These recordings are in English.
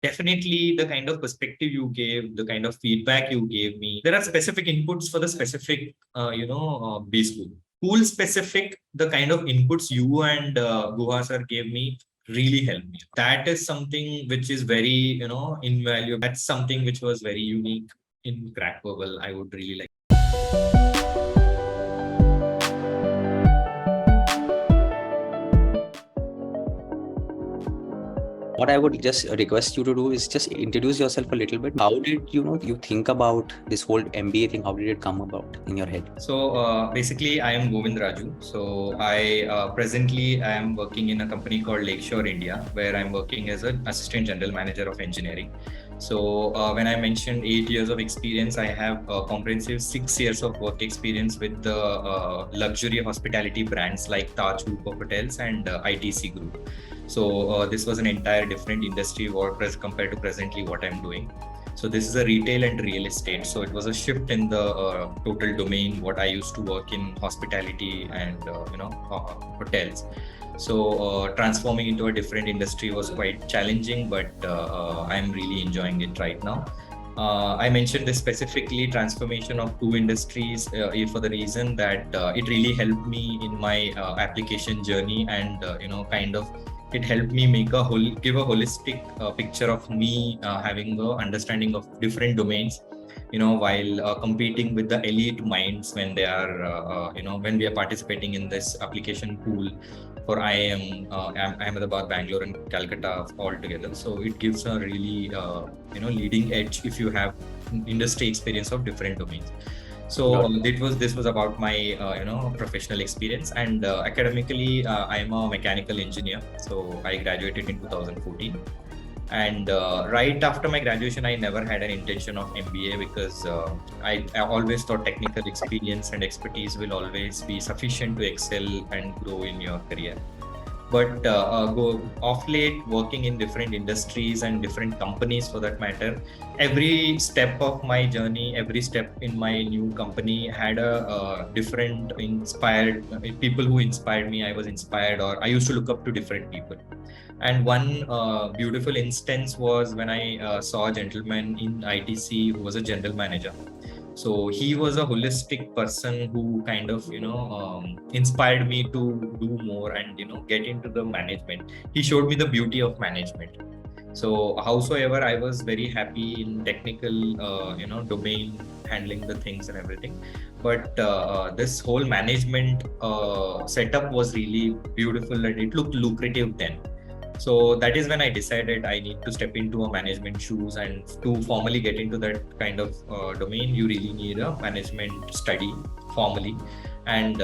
Definitely the kind of perspective you gave, the kind of feedback you gave me. There are specific inputs for the specific, B school. School specific, the kind of inputs you and Guha sir gave me really helped me. That is something which is very, invaluable. That's something which was very unique in Crackverbal. I would really like. What I would just request you to do is just introduce yourself a little bit. How did you think about this whole MBA thing? How did it come about in your head? So basically, I am Govind Raju. So I presently I am working in a company called Lakeshore India, where I'm working as an assistant general manager of engineering. So when I mentioned 8 years of experience, I have a comprehensive 6 years of work experience with the luxury hospitality brands like Taj Group of Hotels and ITC Group. So this was an entire different industry compared to presently what I'm doing. So this is a retail and real estate. So it was a shift in the total domain. What I used to work in hospitality and hotels. So transforming into a different industry was quite challenging, but I'm really enjoying it right now. I mentioned this specifically transformation of two industries for the reason that it really helped me in my application journey, and it helped me give a holistic picture of me having a understanding of different domains, while competing with the elite minds when they are, when we are participating in this application pool for IIM, Ahmedabad, Bangalore, and Calcutta all together. So it gives a really, leading edge if you have industry experience of different domains. So this was about my professional experience, and academically I am a mechanical engineer. So I graduated in 2014, and right after my graduation I never had an intention of MBA because I always thought technical experience and expertise will always be sufficient to excel and grow in your career. But off late, working in different industries and different companies for that matter, every step of my journey, every step in my new company had a different inspired people who inspired me. I was inspired, or I used to look up to different people. And one beautiful instance was when I saw a gentleman in ITC who was a general manager. So he was a holistic person who kind of, inspired me to do more and, get into the management. He showed me the beauty of management. So howsoever I was very happy in technical, domain, handling the things and everything. But this whole management setup was really beautiful and it looked lucrative then. So that is when I decided I need to step into a management shoes, and to formally get into that kind of domain, you really need a management study formally. And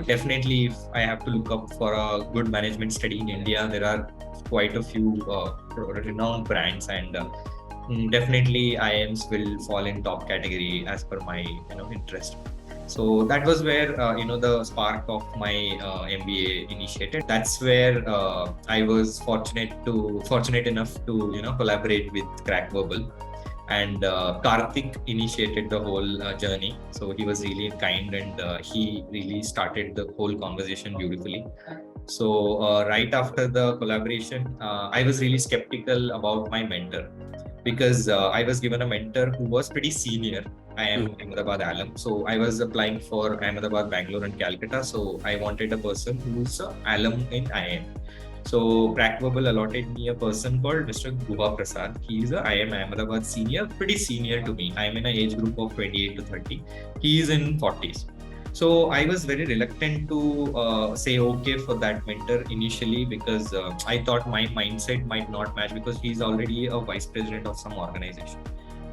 definitely, if I have to look up for a good management study in India, there are quite a few renowned brands, and definitely IIMs will fall in top category as per my interest. So that was where the spark of my MBA initiated. That's where I was fortunate enough to collaborate with Crackverbal, and Karthik initiated the whole journey. So he was really kind, and he really started the whole conversation beautifully. So right after the collaboration, I was really skeptical about my mentor, because I was given a mentor who was pretty senior. I am Ahmedabad alum, so I was applying for Ahmedabad, Bangalore, and Calcutta. So I wanted a person who's an alum in IIM. So Crackverbal allotted me a person called Mr. Guha Prasad. He's a IIM Ahmedabad senior, pretty senior to me. I'm in an age group of 28 to 30. He's in 40s. So I was very reluctant to say okay for that mentor initially, because I thought my mindset might not match, because he's already a vice president of some organization.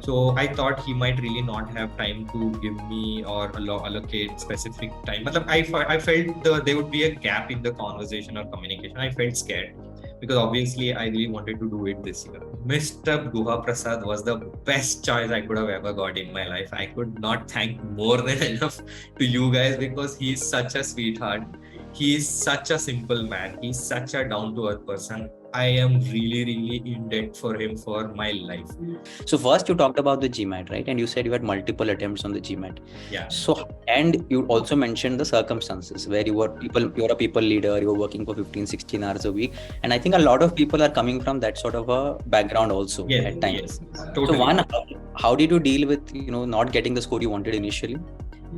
So I thought he might really not have time to give me or allocate specific time. But I felt there would be a gap in the conversation or communication. I felt scared, because obviously I really wanted to do it this year. Mr. Guha Prasad was the best choice I could have ever got in my life. I could not thank more than enough to you guys, because he's such a sweetheart. He's such a simple man. He's such a down-to-earth person. I am really in debt for him for my life. So first you talked about the GMAT, right? And you said you had multiple attempts on the GMAT. Yeah. So, and you also mentioned the circumstances where you're a people leader, you're working for 15, 16 hours a week. And I think a lot of people are coming from that sort of a background also at times. Yes, So totally. one, how did you deal with, not getting the score you wanted initially?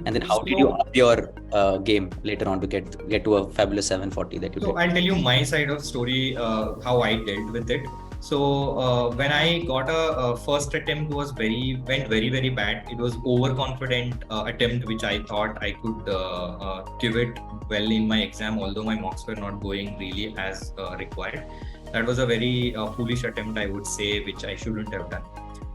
And then how did you up your game later on to get to a fabulous 740 that you did? So I'll tell you my side of story, how I dealt with it. So when I got a first attempt went very bad. It was overconfident attempt which I thought I could give it well in my exam, although my marks were not going really as required. That was a very foolish attempt, I would say, which I shouldn't have done.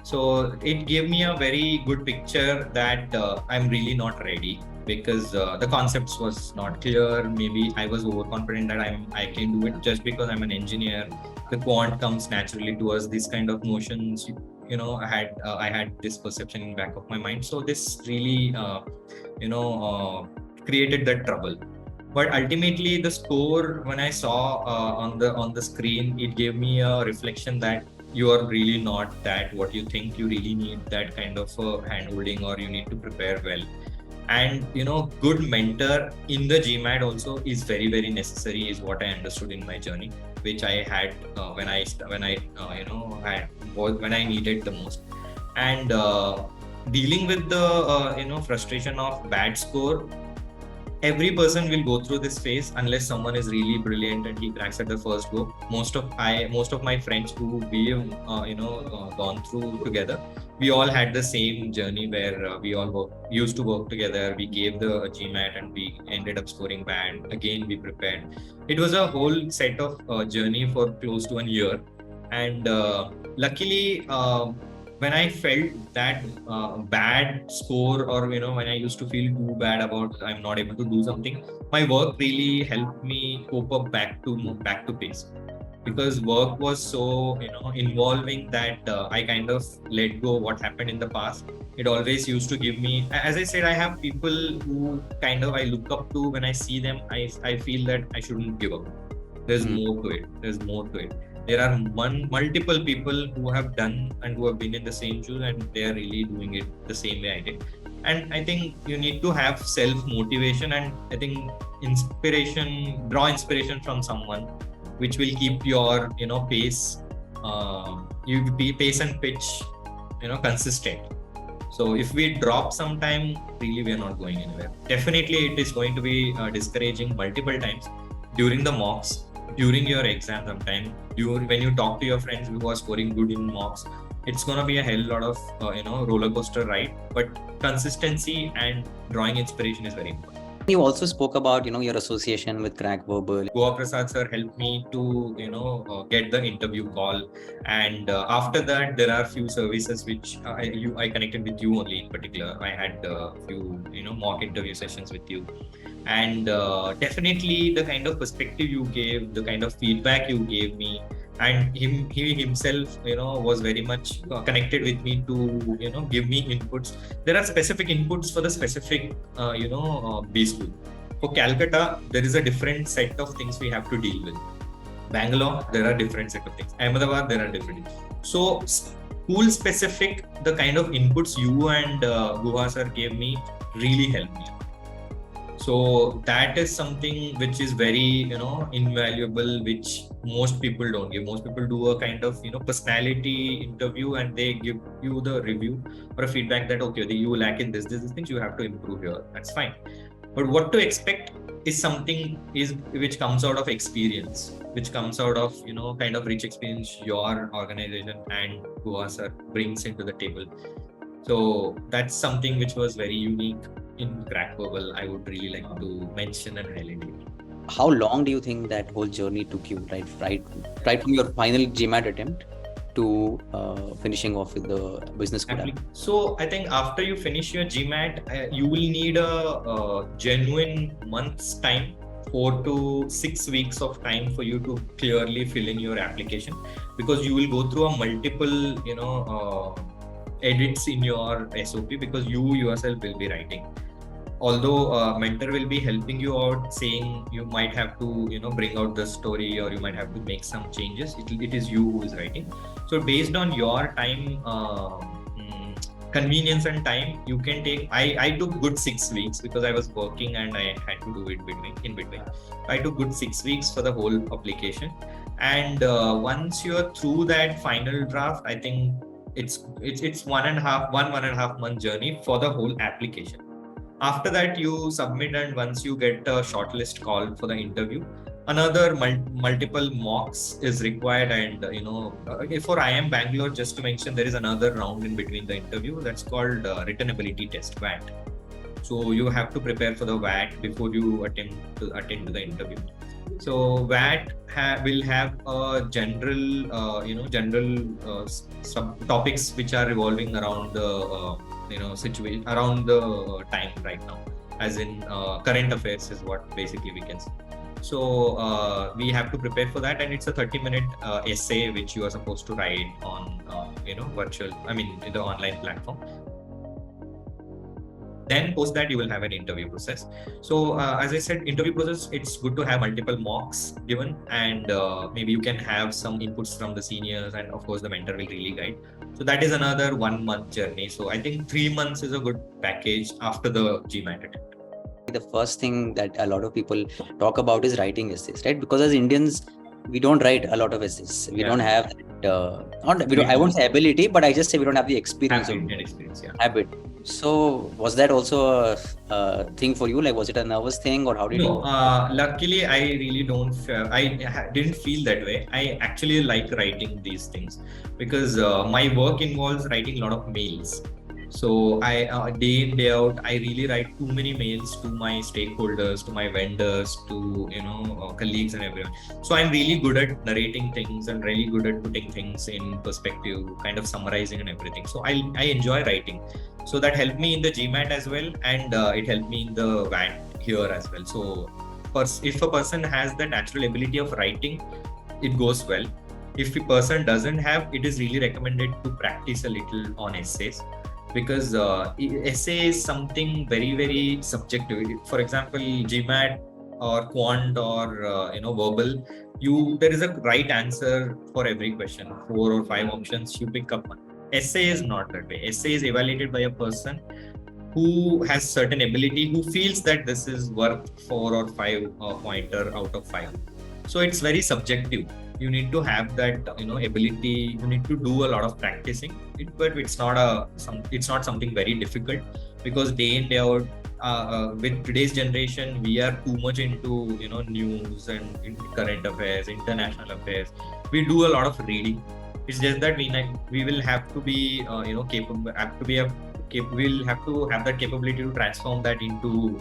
So it gave me a very good picture that I'm really not ready, because the concepts was not clear. Maybe I was overconfident that I can do it just because I'm an engineer. The quant comes naturally to us. This kind of notions, I had this perception in the back of my mind. So this really, created that trouble. But ultimately, the score, when I saw on the screen, it gave me a reflection that you are really not that what you think. You really need that kind of hand-holding, or you need to prepare well. And good mentor in the GMAT also is very necessary, is what I understood in my journey, which I had when I needed the most. And dealing with the frustration of bad score, every person will go through this phase unless someone is really brilliant and he cracks at the first go. Most of my friends who we have gone through together, we all had the same journey where we all used to work together. We gave the GMAT and we ended up scoring bad. Again, we prepared. It was a whole set of journey for close to a year. And luckily, when I felt that bad score, or when I used to feel too bad about I'm not able to do something, my work really helped me cope up back to pace. Because work was so involving that I kind of let go what happened in the past. It always used to give me, as I said, I have people who kind of I look up to. When I see them, I feel that I shouldn't give up. There's more to it. There are multiple people who have done and who have been in the same shoes, and they are really doing it the same way I did. And I think you need to have self-motivation, and I think draw inspiration from someone, which will keep your pace pace and pitch consistent. So if we drop sometime, really we are not going anywhere. Definitely it is going to be discouraging multiple times during the mocks, during your exam sometime, when you talk to your friends who are scoring good in mocks. It's going to be a hell lot of roller coaster ride, but consistency and drawing inspiration is very important. You also spoke about your association with Crackverbal. Goa Prasad sir helped me to get the interview call, and after that there are few services which I connected with you only in particular. I had a few mock interview sessions with you, and definitely the kind of perspective you gave, the kind of feedback you gave me, and he himself was very much connected with me to give me inputs. There are specific inputs for the specific B school. For Calcutta, there is a different set of things we have to deal with. Bangalore, there are different set of things. Ahmedabad, there are different. So school specific, the kind of inputs you and Guha sir gave me really helped me. So that is something which is very invaluable, which most people don't give. Most people do a kind of personality interview, and they give you the review or a feedback that okay, you lack in this things, you have to improve here. That's fine. But what to expect is something which comes out of experience, which comes out of kind of rich experience your organization and Goa sir brings into the table. So that's something which was very unique in Crackverbal. I would really like to mention and highlight it. How long do you think that whole journey took you, right from your final GMAT attempt to finishing off with the business school? So I think after you finish your GMAT, you will need a genuine month's time, 4 to 6 weeks of time for you to clearly fill in your application, because you will go through a multiple edits in your SOP, because you yourself will be writing. although mentor will be helping you out, saying you might have to bring out the story, or you might have to make some changes, it is you who is writing. So based on your time convenience and time, you can take, I took good 6 weeks because I was working and I had to do it in between. I took good 6 weeks for the whole application. And once you're through that final draft, I think it's one and a half month journey for the whole application. After that, you submit, and once you get a shortlist call for the interview, another multiple mocks is required. And for IIM Bangalore, just to mention, there is another round in between the interview that's called written ability test, VAT. So you have to prepare for the VAT before you attend to the interview. So VAT will have a general sub topics which are revolving around the situation around the time right now, as in current affairs is what basically we can say. So we have to prepare for that, and it's a 30-minute essay which you are supposed to write on virtual, in the online platform. Then post that, you will have an interview process. So as I said, interview process, it's good to have multiple mocks given, and maybe you can have some inputs from the seniors, and of course the mentor will really guide. So that is another 1 month journey. So I think 3 months is a good package after the GMAT attempt. The first thing that a lot of people talk about is writing essays, right? Because as Indians, we don't write a lot of essays. We don't have I won't say ability, but I just say we don't have the experience habit. So was that also a thing for you? Like, was it a nervous thing, or how did you? Luckily, I really don't. Didn't feel that way. I actually like writing these things because my work involves writing a lot of mails. So I day in, day out, I really write too many mails to my stakeholders, to my vendors, to colleagues and everyone. So I'm really good at narrating things and really good at putting things in perspective, kind of summarizing and everything. So I enjoy writing. So that helped me in the GMAT as well, and it helped me in the VAT here as well. So if a person has the natural ability of writing, it goes well. If a person doesn't have, it is really recommended to practice a little on essays, because essay is something very, very subjective. For example, GMAT or quant or verbal, there is a right answer for every question. 4 or 5 options, you pick up one. Essay is not that way. Essay is evaluated by a person who has certain ability, who feels that this is worth 4 or 5 pointer out of 5. So it's very subjective. You need to have that ability. You need to do a lot of practicing. But it's not something very difficult, because day in, day out, with today's generation, we are too much into news and current affairs, international affairs. We do a lot of reading. It's just that we will have to be capable. We'll have to have that capability to transform that into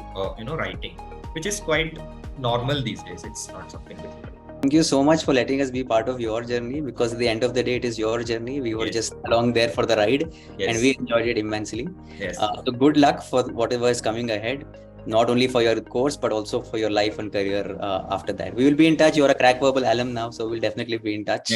writing, which is quite normal these days. It's not something difficult. Thank you so much for letting us be part of your journey, because at the end of the day, it is your journey. We were just along there for the ride, and we enjoyed it immensely. So good luck for whatever is coming ahead, not only for your course, but also for your life and career after that. We will be in touch. You're a Crackverbal alum now, so we'll definitely be in touch.